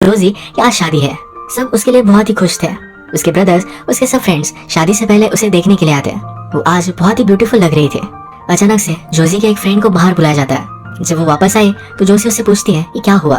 रोजी कि आज शादी है। सब उसके लिए बहुत ही खुश थे। उसके ब्रदर्स, उसके सब फ्रेंड्स शादी से पहले उसे देखने के लिए आते। वो आज बहुत ही ब्यूटीफुल लग रही थी। अचानक से जोजी के एक फ्रेंड को बाहर बुलाया जाता है। जब वो वापस आई तो जोसी उससे पूछती है कि क्या हुआ।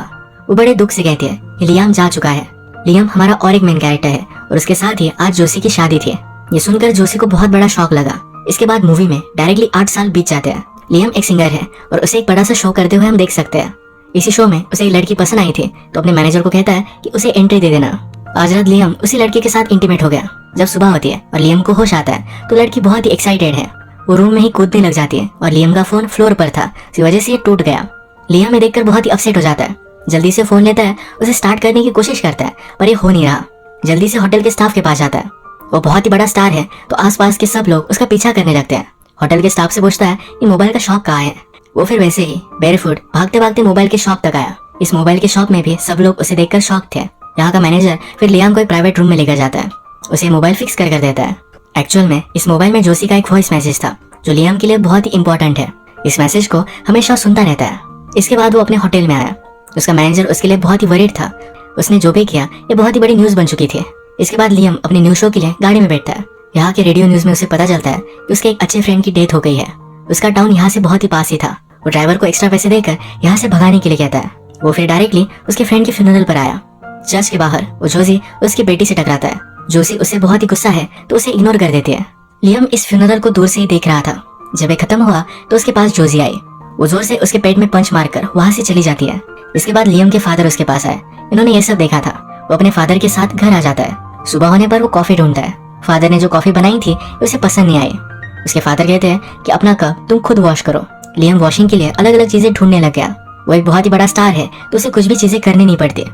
वो बड़े दुख से कहती है कि लियाम जा चुका है। लियाम हमारा और एक मेन कैरेक्टर है और उसके साथ ही आज जोसी की शादी थी। ये सुनकर जोसी को बहुत बड़ा शॉक लगा। इसके बाद मूवी में डायरेक्टली 8 साल बीत जाते हैं। लियाम एक सिंगर है और उसे एक बड़ा सा शो करते हुए हम देख सकते हैं। इसी शो में उसे एक लड़की पसंद आई थी तो अपने मैनेजर को कहता है कि उसे एंट्री दे देना। आज रात लियाम उसी लड़की के साथ इंटीमेट हो गया। जब सुबह होती है और लियाम को होश आता है तो लड़की बहुत ही एक्साइटेड है। वो रूम में ही कूदने लग जाती है और लियाम का फोन फ्लोर पर था, इसी वजह से ये टूट गया। लियाम ये देखकर बहुत ही अपसेट हो जाता है। जल्दी से फोन लेता है, उसे स्टार्ट करने की कोशिश करता है पर ये हो नहीं रहा। जल्दी से होटल के स्टाफ के पास जाता है। वो बहुत ही बड़ा स्टार है तो आसपास के सब लोग उसका पीछा करने लगते हैं। होटल के स्टाफ से पूछता है कि मोबाइल का शॉप कहाँ है। वो फिर वैसे ही बेरफुट भागते भागते मोबाइल के शॉप तक आया। इस मोबाइल के शॉप में भी सब लोग उसे देखकर शॉक थे। यहाँ का मैनेजर फिर लियाम को एक प्राइवेट रूम में लेकर जाता है। उसे मोबाइल फिक्स कर देता है। एक्चुअल में इस मोबाइल में जोसी का एक वॉइस मैसेज था जो लियाम के लिए बहुत ही इंपॉर्टेंट है। इस मैसेज को हमेशा सुनता रहता है। इसके बाद वो अपने होटल में आया। उसका मैनेजर उसके लिए बहुत ही वरीड था। उसने जो भी किया ये बहुत ही बड़ी न्यूज बन चुकी थी। इसके बाद लियाम अपने न्यूज शो के लिए गाड़ी में बैठता है। यहाँ के रेडियो न्यूज में उसे पता चलता है कि उसके एक अच्छे फ्रेंड की डेथ हो गई है। उसका टाउन यहाँ से बहुत ही पास ही था। वो ड्राइवर को एक्स्ट्रा पैसे देकर यहाँ से भगाने के लिए कहता है। वो फिर डायरेक्टली उसके फ्रेंड के फ्यूनरल पर आया। चर्च के बाहर वो जोसी उसकी बेटी से टकराता है। जोसी उससे बहुत ही गुस्सा है तो उसे इग्नोर कर देती है। लियाम इस फ्यूनरल को दूर से ही देख रहा था। जब ये खत्म हुआ तो उसके पास जोसी आई। वो जोर से उसके पेट में पंच मारकर वहां से चली जाती है। इसके बाद लियाम के फादर उसके पास आए। इन्होंने ये सब देखा था। वो अपने फादर के साथ घर आ जाता है। सुबह होने पर वो कॉफी ढूंढता है। फादर ने जो कॉफी बनाई थी उसे पसंद नहीं आई। उसके फादर कहते हैं कि अपना कप तुम खुद वॉश करो। लियाम वॉशिंग के लिए अलग अलग चीजें ढूंढने लग गया। वो एक बहुत ही बड़ा स्टार है तो उसे कुछ भी चीजें करनी नहीं पड़ती।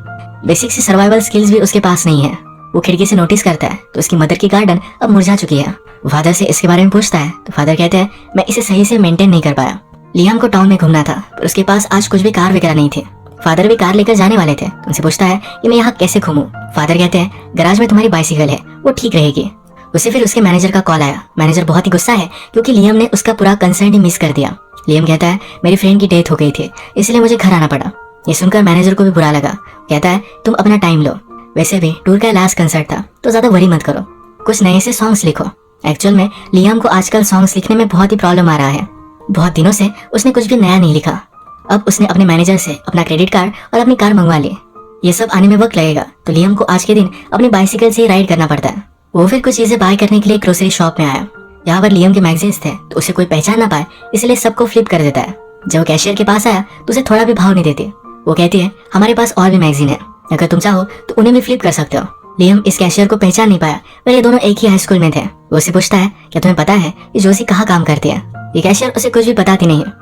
बेसिक से सर्वाइवल स्किल्स भी उसके पास नहीं है। वो खिड़की से नोटिस करता है तो उसकी मदर की गार्डन अब मुरझा चुकी है। फादर से इसके बारे में पूछता है तो फादर कहते हैं मैं इसे सही से मेंटेन नहीं कर पाया। लियाम को टाउन में घूमना था पर उसके पास आज कुछ भी कार वगैरह नहीं थे। फादर भी कार लेकर जाने वाले थे। उनसे पूछता है कि मैं यहाँ कैसे घूमूं। फादर कहते हैं गराज में तुम्हारी बाइसिकल है, वो ठीक रहेगी। उसे फिर उसके मैनेजर का कॉल आया। मैनेजर बहुत ही गुस्सा है क्योंकि लियाम ने उसका पूरा कंसर्न ही मिस कर दिया। लियाम कहता है मेरी फ्रेंड की डेथ हो गई थी इसलिए मुझे घर आना पड़ा। ये सुनकर मैनेजर को भी बुरा लगा। कहता है तुम अपना टाइम लो। वैसे भी टूर का लास्ट कंसर्ट था तो ज्यादा वरी मत करो, कुछ नए से सॉन्ग्स लिखो। एक्चुअल में लियाम को आजकल सॉन्ग्स लिखने में बहुत ही प्रॉब्लम आ रहा है। बहुत दिनों से उसने कुछ भी नया नहीं लिखा। अब उसने अपने मैनेजर से अपना क्रेडिट कार्ड और अपनी कार मंगवा ली। ये सब आने में वक्त लगेगा तो लियाम को आज के दिन अपनी बाइसिकल से राइड करना पड़ता है। वो फिर कुछ चीजें बाय करने के लिए ग्रोसरी शॉप में आया। यहाँ पर लियाम के मैगजीन्स थे तो उसे कोई पहचान ना पाए इसलिए सबको फ्लिप कर देता है। जब वो कैशियर के पास आया तो उसे थोड़ा भी भाव नहीं देती। वो कहती है हमारे पास और भी मैगजीन है, अगर तुम चाहो तो उन्हें भी फ्लिप कर सकते हो। लियाम इस कैशियर को पहचान नहीं पाया पर ये दोनों एक ही हाई स्कूल में थे। वो उसे पूछता है क्या तुम्हें पता है कि जोसी कहाँ काम करती है। ये कैशियर उसे कुछ भी बताती नहीं है।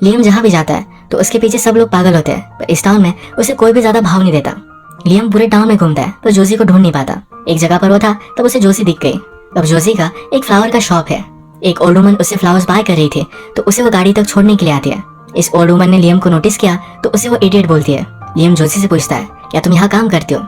लियाम जहाँ भी जाता है तो उसके पीछे सब लोग पागल होते हैं पर इस टाउन में उसे कोई भी ज्यादा भाव नहीं देता। लियाम पूरे टाउन में घूमता है पर जोसी को ढूंढ नहीं पाता। एक जगह पर वो था तब उसे जोसी दिख गई। अब जोसी का एक फ्लावर का शॉप है। एक ओल्ड वुमन उससे फ्लावर्स बाय कर रही थी तो उसे वो गाड़ी तक छोड़ने के लिए आती है। इस ओल्ड वुमन ने लियाम को नोटिस किया तो उसे वो इडियट बोलती है। लियाम जोसी से पूछता है क्या तुम यहाँ काम करते हो।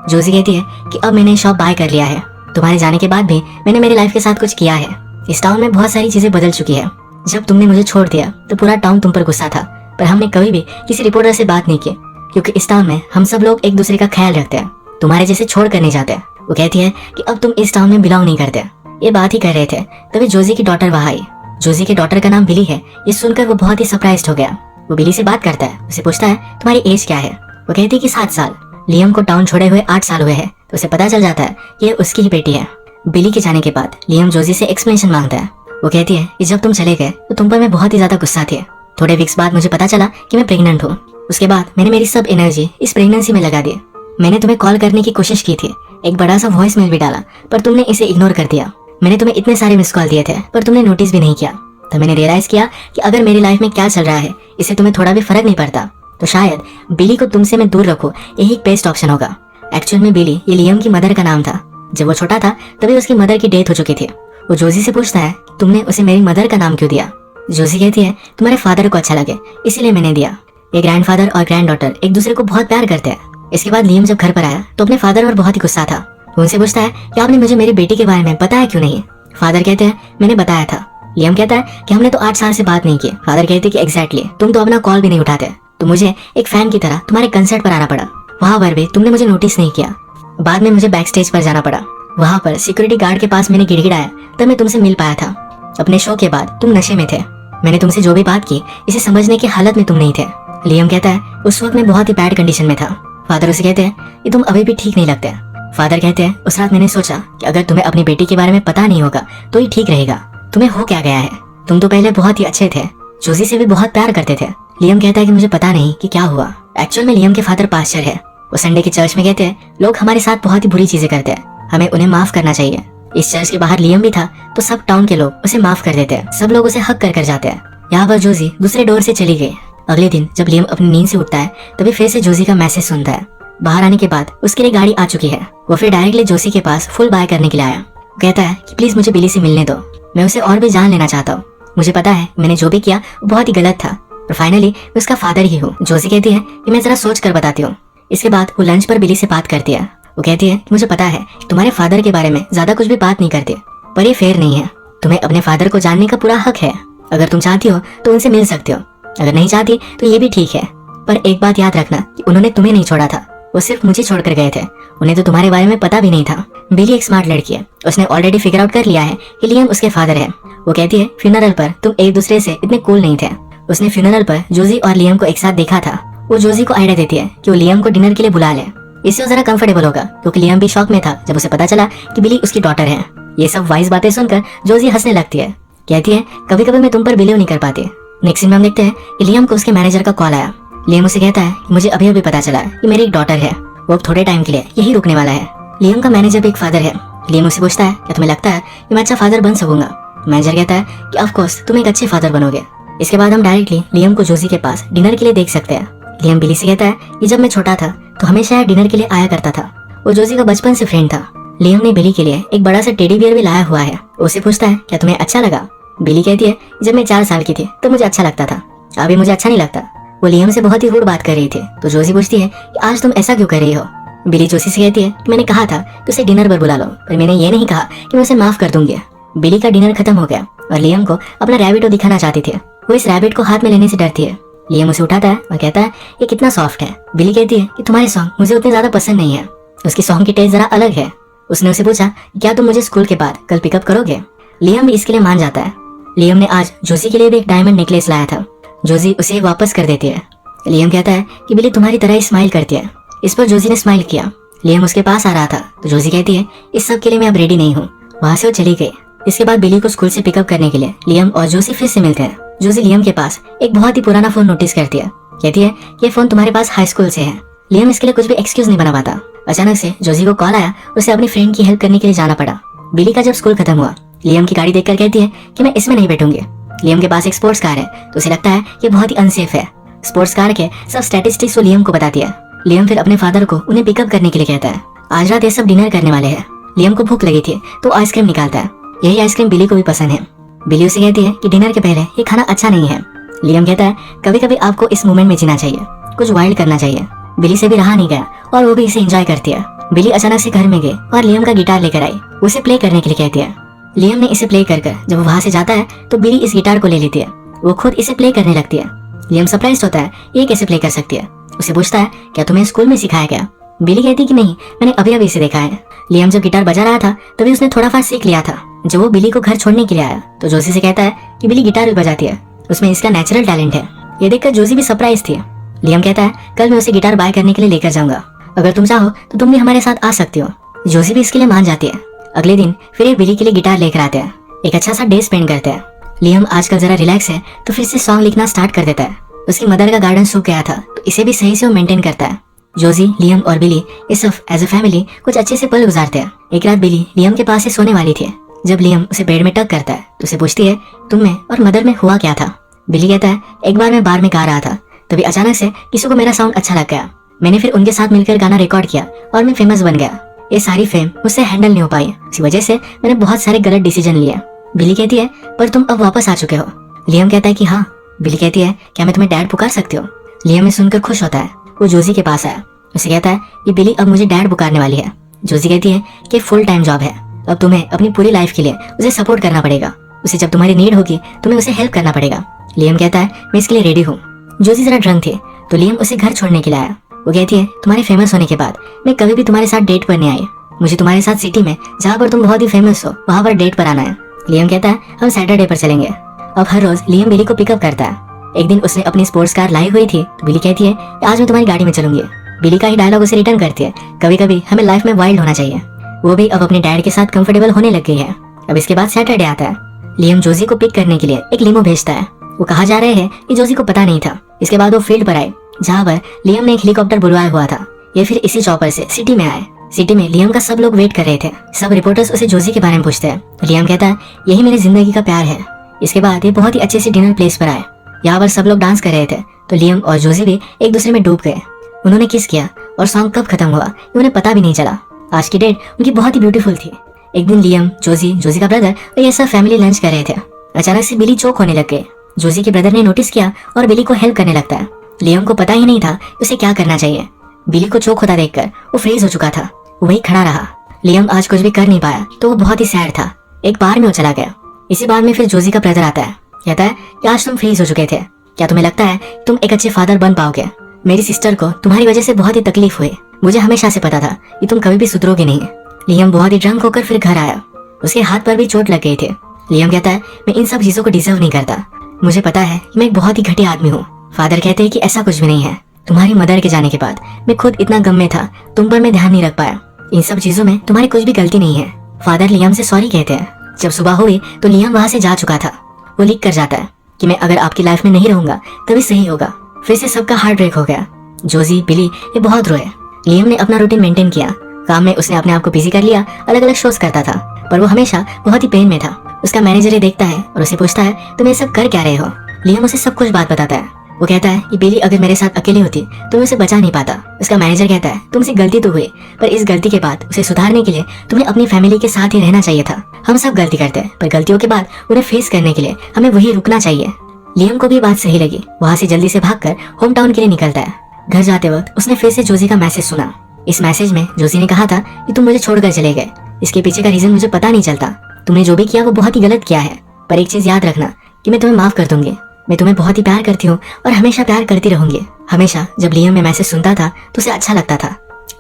जोसी कहती है कि अब मैंने शॉप बाय कर लिया है। तुम्हारे जाने के बाद भी मैंने मेरी लाइफ के साथ कुछ किया है। इस टाउन में बहुत सारी चीजें बदल चुकी है। जब तुमने मुझे छोड़ दिया तो पूरा टाउन तुम पर गुस्सा था पर हमने कभी भी किसी रिपोर्टर से बात नहीं की क्योंकि इस टाउन में हम सब लोग एक दूसरे का ख्याल रखते हैं, तुम्हारे जैसे छोड़ कर नहीं जाते। वो कहती है कि अब तुम इस टाउन में बिलोंग नहीं करते। ये बात ही कर रहे थे तभी जोसी की डॉटर वहां आई। जोसी के डॉटर का नाम बिली है। ये सुनकर वो बहुत ही सरप्राइज्ड हो गया। वो बिली से बात करता है। उसे पूछता है तुम्हारी एज क्या है। वो कहती है कि 7 साल। लियाम को टाउन छोड़े हुए 8 साल हुए हैं तो उसे पता चल जाता है कि ये उसकी ही बेटी है। बिली के जाने के बाद लियाम जोसी से एक्सप्लेनेशन मांगता है। वो कहती है कि जब तुम चले गए तो तुम पर मैं बहुत ही ज्यादा गुस्सा थी। थोड़े वीक्स बाद मुझे पता चला कि मैं प्रेग्नेंट हूँ। उसके बाद मैंने मेरी सब एनर्जी इस प्रेगनेंसी में लगा दी। मैंने तुम्हें कॉल करने की कोशिश की थी, एक बड़ा सा वॉइस मेल भी डाला पर तुमने इसे इग्नोर कर दिया। मैंने तुम्हें इतने सारे मिस कॉल दिए थे पर तुमने नोटिस भी नहीं किया। तो मैंने रियलाइज किया कि अगर मेरी लाइफ में क्या चल रहा है इससे तुम्हें थोड़ा भी फर्क नहीं पड़ता तो शायद बिली को तुमसे मैं दूर रखूं, यही एक बेस्ट ऑप्शन होगा। एक्चुअल में बिली ये लियाम की मदर का नाम था। जब वो छोटा था तभी उसकी मदर की डेथ हो चुकी थी। वो जोसी से पूछता है तुमने उसे मेरी मदर का नाम क्यों दिया। जोसी कहती है तुम्हारे फादर को अच्छा लगे इसीलिए मैंने दिया। ये ग्रैंडफादर और ग्रैंड डॉटर एक दूसरे को बहुत प्यार करते हैं। इसके बाद लियाम जब घर पर आया तो अपने फादर पर बहुत ही गुस्सा था। वो उनसे पूछता है कि आपने मुझे मेरी बेटी के बारे में बताया क्यों नहीं। फादर कहते हैं मैंने बताया था। लियाम कहता है कि हमने तो 8 साल से बात नहीं की। फादर कहते कि एग्जैक्टली तुम तो अपना कॉल भी नहीं उठाते तो मुझे एक फैन की तरह तुम्हारे कंसर्ट पर आना पड़ा। वहाँ पर भी तुमने मुझे नोटिस नहीं किया। बाद में मुझे बैक स्टेज पर जाना पड़ा। वहाँ पर सिक्योरिटी गार्ड के पास मैंने गिड़गिड़ाया, तब मैं तुमसे मिल पाया था। अपने शो के बाद तुम नशे में थे। मैंने तुमसे जो भी बात की इसे समझने की हालत में तुम नहीं थे। लियम कहता है उस वक्त मैं बहुत ही बैड कंडीशन में था। फादर उसे कहते हैं कि तुम अभी भी ठीक नहीं लगते। फादर कहते हैं उस रात मैंने सोचा कि अगर तुम्हें अपनी बेटी के बारे में पता नहीं होगा तो ही ठीक रहेगा। तुम्हें हो क्या गया है? तुम तो पहले बहुत ही अच्छे थे, जोजी से भी बहुत प्यार करते थे। लियम कहता है कि मुझे पता नहीं कि क्या हुआ। एक्चुअल में लियम के फादर पास्टर है। वो संडे के चर्च में कहते हैं लोग हमारे साथ बहुत ही बुरी चीजें करते हैं, हमें उन्हें माफ करना चाहिए। इस चर्च के बाहर लियम भी था तो सब टाउन के लोग उसे माफ कर देते हैं। सब लोग उसे हक कर जाते हैं। यहाँ पर जोजी दूसरे डोर से चली गई। अगले दिन जब लियम अपनी नींद से उठता है तभी फिर से जोजी का मैसेज सुनता है। बाहर आने के बाद उसके लिए गाड़ी आ चुकी है। वो फिर डायरेक्टली जोशी के पास फुल बाय करने के लिए आया। वो कहता है कि प्लीज मुझे बिली से मिलने दो, मैं उसे और भी जान लेना चाहता हूँ। मुझे पता है मैंने जो भी किया वो बहुत ही गलत था, पर फाइनली मैं उसका फादर ही हूँ। जोशी कहती है कि मैं जरा सोच कर बताती हूँ। इसके बाद वो लंच पर बिली से बात करती है। वो कहती है कि मुझे पता है कि तुम्हारे फादर के बारे में ज्यादा कुछ भी बात नहीं करते, पर ये फेयर नहीं है। तुम्हें अपने फादर को जानने का पूरा हक है। अगर तुम चाहती हो तो उनसे मिल सकते हो, अगर नहीं चाहती तो ये भी ठीक है। पर एक बात याद रखना कि उन्होंने तुम्हें नहीं छोड़ा था, वो सिर्फ मुझे छोड़कर गए थे। उन्हें तो तुम्हारे बारे में पता भी नहीं था। बिली एक स्मार्ट लड़की है, उसने ऑलरेडी फिगर आउट कर लिया है कि लियम उसके फादर है। वो कहती है फ्यूनरल पर तुम एक दूसरे से इतने कूल नहीं थे। उसने फ्यूनरल पर जोजी और लियम को एक साथ देखा था। वो जोजी को आइडिया देती है कि वो लियम को डिनर के लिए बुला ले, इससे वो जरा कंफर्टेबल होगा, क्योंकि लियम भी शॉक में था जब उसे पता चला कि बिली उसकी डॉटर है। ये सब वाइज बातें सुनकर जोजी हंसने लगती है। कहती है कभी कभी मैं तुम पर बिलीव नहीं कर पाती। नेक्स्ट सीन में हम देखते हैं कि लियम को उसके मैनेजर का कॉल आया। लियम उसे कहता है कि मुझे अभी अभी पता चला कि मेरी एक डॉटर है, वो अब थोड़े टाइम के लिए यही रुकने वाला है। लियम का मैनेजर भी एक फादर है। लियम उसे पूछता है क्या तुम्हें लगता है कि मैं अच्छा फादर बन सकूंगा? मैनेजर कहता है कि ऑफ कोर्स तुम एक अच्छे फादर बनोगे। इसके बाद हम डायरेक्टली लियम को जोजी के पास डिनर के लिए देख सकते हैं। लियम बिली से कहता है कि जब मैं छोटा था तो हमेशा डिनर के लिए आया करता था। वो जोजी का बचपन से फ्रेंड था। लियम ने बिली के लिए एक बड़ा सा टेडी बियर भी लाया हुआ है। उसे पूछता है क्या तुम्हें अच्छा लगा? बिली कहती है जब मैं 4 साल की थी तो मुझे अच्छा लगता था, अभी मुझे अच्छा नहीं लगता। वो लियम से बहुत ही रूड बात कर रही थी तो जोजी पूछती है कि आज तुम ऐसा क्यों कर रही हो? बिली जोशी से कहती है कि मैंने कहा था कि उसे डिनर पर बुला लो, पर मैंने ये नहीं कहा कि मैं उसे माफ कर दूंगी। बिली का डिनर खत्म हो गया और लियम को अपना रैबिट दिखाना चाहती थी। वो इस रैबिट को हाथ में लेने से डरती है। लियम उसे उठाता है और कहता है ये कितना सॉफ्ट है। बिली कहती है कि तुम्हारे सॉन्ग मुझे उतने ज्यादा पसंद नहीं है, उसकी सॉन्ग की टेस्ट जरा अलग है। उसने उसे पूछा क्या तुम मुझे स्कूल के बाद कल पिकअप करोगे? लियम भी इसके लिए मान जाता है। लियम ने आज जोशी के लिए भी एक डायमंड नेकलेस लाया था। जोशी उसे वापस कर देती है। लियम कहता है कि बिली तुम्हारी तरह ही स्माइल करती है। इस पर जोशी ने स्माइल किया। लियम उसके पास आ रहा था तो जोशी कहती है इस सब के लिए मैं अब रेडी नहीं हूँ। वहाँ से वो चली गई। इसके बाद बिली को स्कूल से पिकअप करने के लिए लियम और जोशी फिर से मिलते हैं। जोशी लियम के पास एक बहुत ही पुराना फोन नोटिस करती है। कहती है ये फोन तुम्हारे पास हाई स्कूल से है। लियम इसके लिए कुछ भी एक्सक्यूज नहीं बना पाता। अचानक से जोशी को कॉल आया, उसे अपनी फ्रेंड की हेल्प करने के लिए जाना पड़ा। बिली का जब स्कूल खत्म हुआ लियम की गाड़ी देखकर कहती है कि मैं इसमें नहीं बैठूंगी। लियम के पास एक स्पोर्ट्स कार है तो उसे लगता है ये बहुत ही अनसेफ है। स्पोर्ट्स कार के सब स्टैटिस्टिक्स वो लियम को बताती है। लियम फिर अपने फादर को उन्हें पिकअप करने के लिए कहता है। आज रात ये सब डिनर करने वाले हैं। लियम को भूख लगी थी तो आइसक्रीम निकालता है। यही आइसक्रीम बिली को भी पसंद है। बिली उसे कहती है कि डिनर के पहले ये खाना अच्छा नहीं है। लियम कहता है कभी कभी आपको इस मोमेंट में जीना चाहिए, कुछ वाइल्ड करना चाहिए। बिली से भी रहा नहीं गया और वो भी इसे एंजॉय करती है। बिली अचानक से घर में गई और लियम का गिटार लेकर आई, उसे प्ले करने के लिए कहती है। लियम ने इसे प्ले कर जब वो वहाँ से जाता है तो बिली इस गिटार को ले लेती है। वो खुद इसे प्ले करने लगती है। लियम सरप्राइज होता है ये कैसे प्ले कर सकती है। उसे पूछता है क्या तुम्हें स्कूल में सिखाया गया? बिली कहती कि नहीं, मैंने अभी अभी इसे देखा है। लियम जब गिटार बजा रहा था तभी उसने थोड़ा फार सीख लिया था। जब वो बिली को घर छोड़ने के लिए आया तो जोशी से कहता है कि बिली गिटार भी बजाती है, उसमें इसका नेचुरल टैलेंट है। ये देखकर जोशी भी सरप्राइज थी। लियम कहता है कल मैं उसे गिटार बाय करने के लिए लेकर जाऊंगा, अगर तुम चाहो तो तुम भी हमारे साथ आ सकती हो। जोशी भी इसके लिए मान जाती है। अगले दिन फिर बिली के लिए गिटार लेकर आते हैं। एक अच्छा सा डे स्पेंड करते हैं। लियम आजकल जरा रिलैक्स है तो फिर से सॉन्ग लिखना स्टार्ट कर देता है। उसकी मदर का गार्डन सूख गया था तो इसे भी सही से वो मेंटेन करता है। जोशी, लियम और बिली ये सब एज अ फैमिली कुछ अच्छे से पल गुजारते हैं। एक रात बिली लियम के पास से सोने वाली थी। जब लियम उसे बेड में टक करता है तो उसे पूछती है तुम में और मदर में हुआ क्या था? बिली कहता है एक बार मैं बार में गा रहा था, तभी अचानक से किसी को मेरा साउंड अच्छा लग गया। मैंने फिर उनके साथ मिलकर गाना रिकॉर्ड किया और मैं फेमस बन गया। ये सारी फेम मुझसे हैंडल नहीं हो पाई, इसी वजह से मैंने बहुत सारे गलत डिसीजन लिए। बिली कहती है पर तुम अब वापस आ चुके हो। लियम कहता है कि हाँ। बिली कहती है क्या मैं तुम्हें डैड पुकार सकती हूँ? लियम में सुनकर खुश होता है। वो जोशी के पास आया, उसे कहता है ये बिली अब मुझे डैड पुकारने वाली है। जोशी कहती है कि फुल टाइम जॉब है, अब तुम्हें अपनी पूरी लाइफ के लिए उसे सपोर्ट करना पड़ेगा। उसे जब तुम्हारी नीड होगी तुम्हें उसे हेल्प करना पड़ेगा। लियम कहता है मैं इसके लिए रेडी हूँ। जोशी जरा ड्रंक थे तो लियम उसे घर छोड़ने के लिए आया। वो कहती है तुम्हारे फेमस होने के बाद मैं कभी भी तुम्हारे साथ डेट पर नहीं आई। मुझे तुम्हारे साथ सिटी में जहाँ पर तुम बहुत ही फेमस हो वहाँ पर डेट पर आना है। लियम कहता है हम सैटरडे पर चलेंगे। अब हर रोज लियम बिली को पिकअप करता है। एक दिन उसने अपनी स्पोर्ट्स कार लाई हुई थी तो बिली कहती है आज मैं तुम्हारी गाड़ी में चलूंगी। बिली का ही डायलॉग उसे रिटर्न करती है कभी कभी हमें लाइफ में वाइल्ड होना चाहिए। वो भी अब अपने डैड के साथ कंफर्टेबल होने लग गई है। अब इसके बाद सैटरडे आता है। लियम जोजी को पिक करने के लिए एक लिमो भेजता है। वो कहा जा रहे हैं कि जोजी को पता नहीं था। इसके बाद वो फील्ड पर आए जहाँ पर लियम ने एक हेलीकॉप्टर बुलवाया हुआ था। ये फिर इसी चॉपर से सिटी में आए। सिटी में लियम का सब लोग वेट कर रहे थे। सब रिपोर्टर्स उसे जोजी के बारे में पूछते हैं। लियम कहता है यही मेरी जिंदगी का प्यार है। इसके बाद ये बहुत ही अच्छे से डिनर प्लेस पर आए। यहाँ पर सब लोग डांस कर रहे थे तो लियम और जोजी भी एक दूसरे में डूब गए। उन्होंने किस किया और सॉन्ग कब खत्म हुआ उन्हें पता भी नहीं चला। आज की डेट उनकी बहुत ही ब्यूटीफुल थी। एक दिन लियम, जोजी का ब्रदर और ये सब फैमिली लंच कर रहे थे। अचानक से बिली चोक होने लग गए। जोजी के ब्रदर ने नोटिस किया और बिली को हेल्प करने लगता है। लियम को पता ही नहीं था उसे क्या करना चाहिए। बिली को चोक होता देखकर वो फ्रीज हो चुका था। वो वही खड़ा रहा। लियम आज कुछ भी कर नहीं पाया तो वो बहुत ही सैड था। एक बार में वो चला गया। इसी बार में फिर जोजी का ब्रदर आता है। कहता है कि आज तुम फ्रीज हो चुके थे, क्या तुम्हें लगता है तुम एक अच्छे फादर बन पाओगे? मेरी सिस्टर को तुम्हारी वजह से बहुत ही तकलीफ हुई। मुझे हमेशा से पता था कि तुम कभी भी सुधरोगे नहीं। लियम बहुत ही ड्रंक होकर फिर घर आया। उसके हाथ पर भी चोट लग गई थी। लियम कहता है मैं इन सब चीजों को डिजर्व नहीं करता। मुझे पता है कि मैं एक बहुत ही घटिया आदमी हूँ। फादर कहते हैं कि ऐसा कुछ भी नहीं है। तुम्हारी मदर के जाने के बाद मैं खुद इतना गम में था, तुम पर मैं ध्यान नहीं रख पाया। इन सब चीजों में तुम्हारी कुछ भी गलती नहीं है। फादर लियम से सॉरी कहते हैं। जब सुबह हुई तो लियम वहाँ से जा चुका था। वो लिख कर जाता है कि मैं अगर आपकी लाइफ में नहीं रहूंगा तभी सही होगा। फिर से सबका हार्ट ब्रेक हो गया। जोजी, बिली ये बहुत रोए। लियम ने अपना रूटीन मेंटेन किया। काम में उसने अपने आप को बिजी कर लिया, अलग अलग शोज करता था, पर वो हमेशा बहुत ही पेन में था। उसका मैनेजर ये देखता है और उसे पूछता है तुम ये सब कर क्या रहे हो? लियम उसे सब कुछ बात बताता है। वो कहता है कि बिली अगर मेरे साथ अकेली होती तो मैं उसे बचा नहीं पाता। उसका मैनेजर कहता है तुमसे गलती तो हुई, पर इस गलती के बाद उसे सुधारने के लिए तुम्हें अपनी फैमिली के साथ ही रहना चाहिए था। हम सब गलती करते हैं, पर गलतियों के बाद उन्हें फेस करने के लिए हमें वही रुकना चाहिए। लियम को भी बात सही लगी। वहाँ से जल्दी से भागकर होम टाउन के लिए निकलता है। घर जाते वक्त उसने फिर से जोजी का मैसेज सुना। इस मैसेज में जोजी ने कहा था कि तुम मुझे छोड़कर चले गए। इसके पीछे का रीजन मुझे पता नहीं चलता। तुमने जो भी किया वो बहुत ही गलत किया है, पर एक चीज याद रखना कि मैं तुम्हें माफ कर दूंगी। मैं तुम्हें बहुत ही प्यार करती हूँ और हमेशा प्यार करती रहूंगी। हमेशा जब लियम में मैसेज सुनता था तो उसे अच्छा लगता था।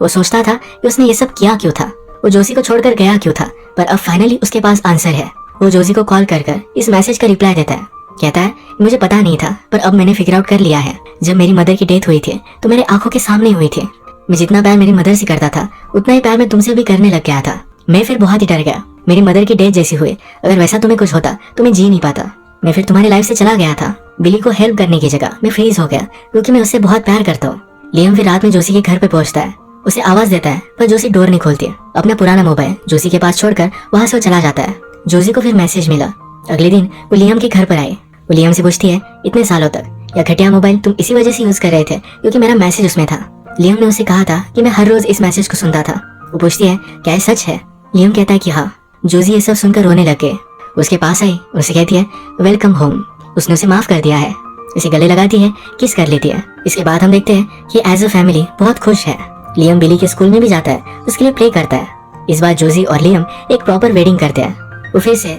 वो सोचता था कि उसने ये सब किया क्यों था, वो जोजी को छोड़कर गया क्यों था, पर अब फाइनली उसके पास आंसर है। वो जोजी को कॉल कर इस मैसेज का रिप्लाई देता है। कहता है मुझे पता नहीं था, पर अब मैंने फिगर आउट कर लिया है। जब मेरी मदर की डेथ हुई थी तो मेरे आंखों के सामने हुई थी। मैं जितना प्यार मेरी मदर से करता था उतना ही प्यार मैं तुमसे भी करने लग गया था। मैं फिर बहुत ही डर गया। मेरी मदर की डेथ जैसी हुई, अगर वैसा तुम्हें कुछ होता तो मैं जी नहीं पाता। मैं फिर तुम्हारी लाइफ से चला गया था। बिली को हेल्प करने की जगह मैं फ्रीज हो गया क्योंकि मैं उससे बहुत प्यार करता हूँ। लियम फिर रात में जोशी के घर पे पहुंचता है। उसे आवाज देता है पर जोशी डोर नहीं खोलती। अपना पुराना मोबाइल जोशी के पास छोड़कर वहाँ से वो चला जाता है। जोशी को फिर मैसेज मिला। अगले दिन वो लियम के घर पर आई। वो लियम से पूछती है इतने सालों तक यह घटिया मोबाइल तुम इसी वजह से यूज कर रहे थे क्योंकि मेरा मैसेज उसमें था। लियम ने उसे कहा था कि मैं हर रोज इस मैसेज को सुनता था। वो पूछती है क्या ये सच है? लियम कहता है कि हाँ। जोशी ये सब सुनकर रोने लग गए। उसके पास आई और उसे कहती है वेलकम होम। उसने उसे माफ कर दिया है। उसे गले लगाती है, किस कर लेती है। इसके बाद हम देखते हैं कि एज अ फैमिली बहुत खुश है। लियम बिली के स्कूल में भी जाता है, उसके लिए प्रे करता है। इस बार जोशी और लियम एक प्रॉपर वेडिंग करते हैं। वो फिर से